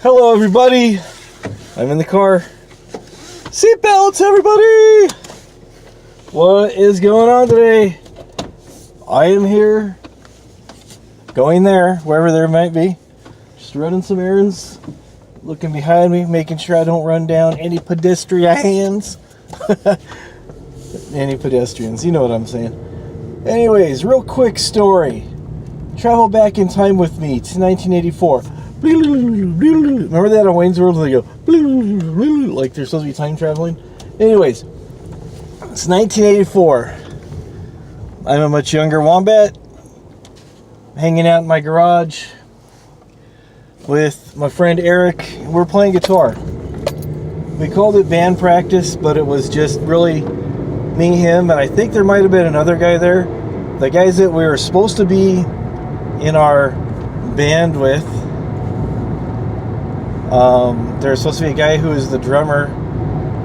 Hello, everybody. I'm in the car. Seatbelts, everybody. What is going on today? I am here, going there, wherever there might be. Just running some errands, looking behind me, making sure I don't run down any pedestrians. Any pedestrians, you know what I'm saying. Anyways, real quick story. Travel back in time with me to 1984. Remember that on Wayne's World where they go like they're supposed to be time traveling? Anyways, it's 1984. I'm a much younger wombat, hanging out in my garage with my friend Eric. We're playing guitar. We called it band practice, but it was just really me, him, and I think there might have been another guy there. The guys that we were supposed to be in our band with, there was supposed to be a guy who was the drummer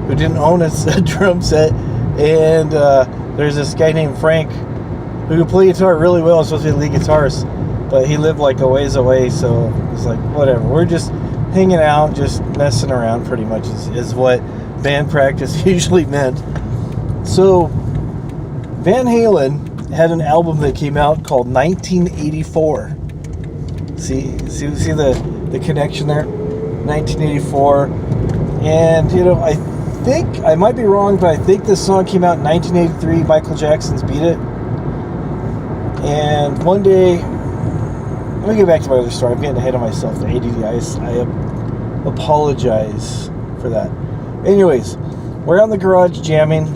who didn't own a drum set, and there's this guy named Frank who could play guitar really well. He was supposed to be the lead guitarist, but he lived like a ways away, so it's like whatever. We're just hanging out, just messing around pretty much is what band practice usually meant. So Van Halen had an album that came out called 1984. See the connection there? 1984. And I think I might be wrong, but I think this song came out in 1983. Michael Jackson's Beat It. And one day, let me get back to my other story. I'm getting ahead of myself. The ADD. I apologize for that. Anyways, we're out in the garage jamming,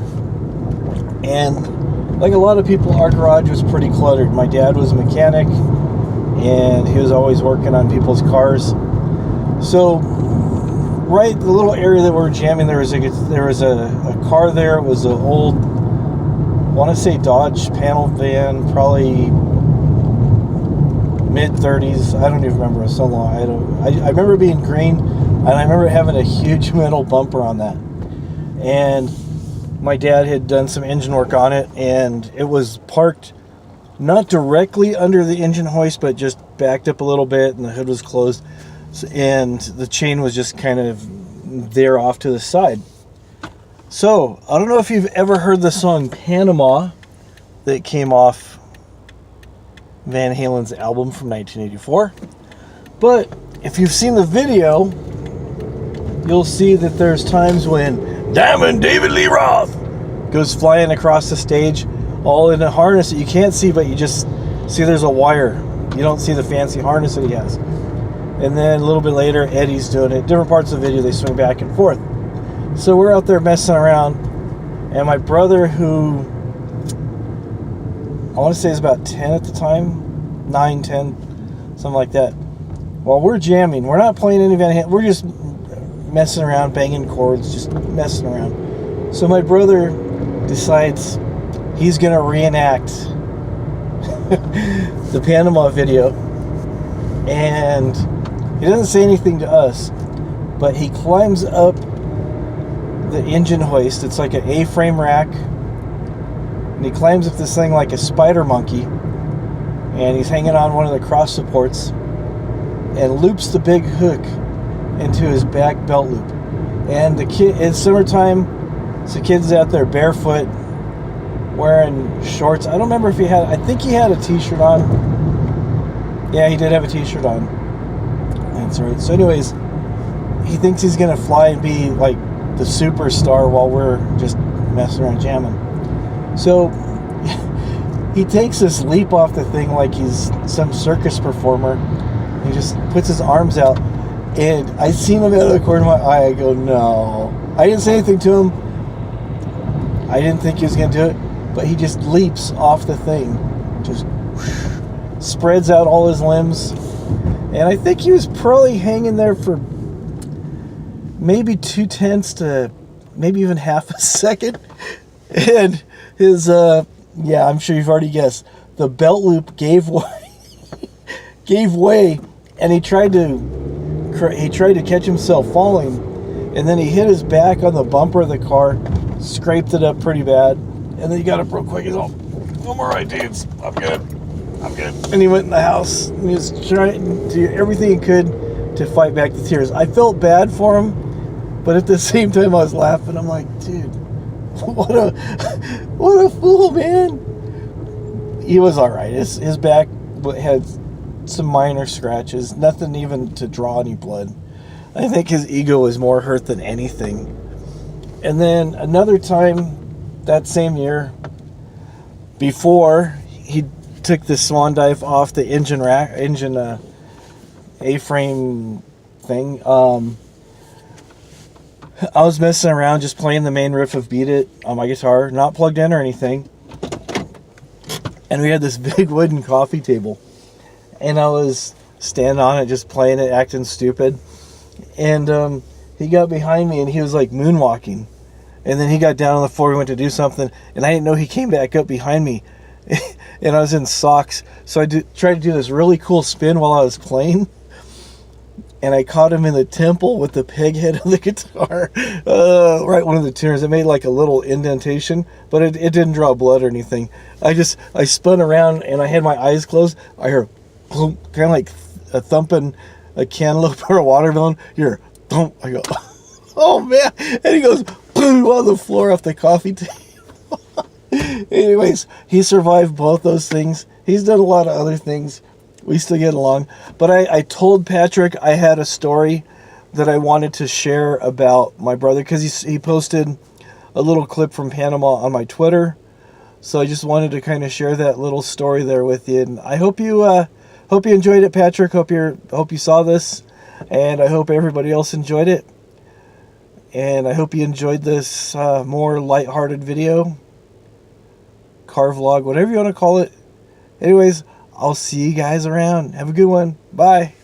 and like a lot of people, our garage was pretty cluttered. My dad was a mechanic, and he was always working on people's cars. So, right, the little area that we were jamming, there was a car there. It was an old, I want to say Dodge panel van, probably mid-30s. I don't even remember. It was so long. I remember being green, and I remember having a huge metal bumper on that. And my dad had done some engine work on it, and it was parked not directly under the engine hoist, but just backed up a little bit, and the hood was closed, and the chain was just kind of there off to the side. So, I don't know if you've ever heard the song Panama that came off Van Halen's album from 1984, but if you've seen the video, you'll see that there's times when Diamond David Lee Roth goes flying across the stage, all in a harness that you can't see, but you just see there's a wire. You don't see the fancy harness that he has. And then a little bit later, Eddie's doing it. Different parts of the video, they swing back and forth. So we're out there messing around, and my brother, who I want to say is about 10 at the time, 9, 10, something like that. While we're jamming, we're not playing any Van Halen, we're just messing around, banging chords, just messing around. So my brother decides he's going to reenact the Panama video, and he doesn't say anything to us, but he climbs up the engine hoist. It's like an A-frame rack, and he climbs up this thing like a spider monkey, and he's hanging on one of the cross supports and loops the big hook into his back belt loop. And the kid, it's summertime, so kids out there barefoot, wearing shorts. I don't remember if I think he had a t-shirt on. Yeah, he did have a t-shirt on. That's right. So anyways, he thinks he's gonna fly and be like the superstar while we're just messing around jamming. So he takes this leap off the thing like he's some circus performer. He just puts his arms out, and I seen him out of the corner of my eye. I go, no. I didn't say anything to him. I didn't think he was gonna do it, but he just leaps off the thing, just spreads out all his limbs, and I think he was probably hanging there for maybe 0.2 to maybe even half a second, and his I'm sure you've already guessed, the belt loop gave way, and he tried to catch himself falling, and then he hit his back on the bumper of the car, scraped it up pretty bad, and then he got up real quick. He's all, "I'm all right, dudes. I'm good. And he went in the house, and he was trying to do everything he could to fight back the tears. I felt bad for him, but at the same time I was laughing. I'm like, dude, what a fool, man. He was all right. His back had some minor scratches, nothing even to draw any blood. I think his ego was more hurt than anything. And then another time that same year, before he took the swan dive off the engine A-frame thing, I was messing around just playing the main riff of Beat It on my guitar, not plugged in or anything. And we had this big wooden coffee table. And I was standing on it, just playing it, acting stupid. And he got behind me and he was like moonwalking. And then he got down on the floor, he went to do something. And I didn't know he came back up behind me. And I was in socks. So I tried to do this really cool spin while I was playing. And I caught him in the temple with the peg head of the guitar. Right one of the tuners. It made like a little indentation, but it didn't draw blood or anything. I spun around and I had my eyes closed. I heard kind of like a thumping a cantaloupe or a watermelon. You're thump. I go, oh man. And he goes boom on the floor off the coffee table. Anyways, he survived both those things. He's done a lot of other things. We still get along. But I told Patrick I had a story that I wanted to share about my brother, because he posted a little clip from Panama on my Twitter. So I just wanted to kind of share that little story there with you. And I hope you enjoyed it, Patrick. Hope you saw this, and I hope everybody else enjoyed it. And I hope you enjoyed this more lighthearted video, car vlog, whatever you want to call it. Anyways, I'll see you guys around. Have a good one. Bye.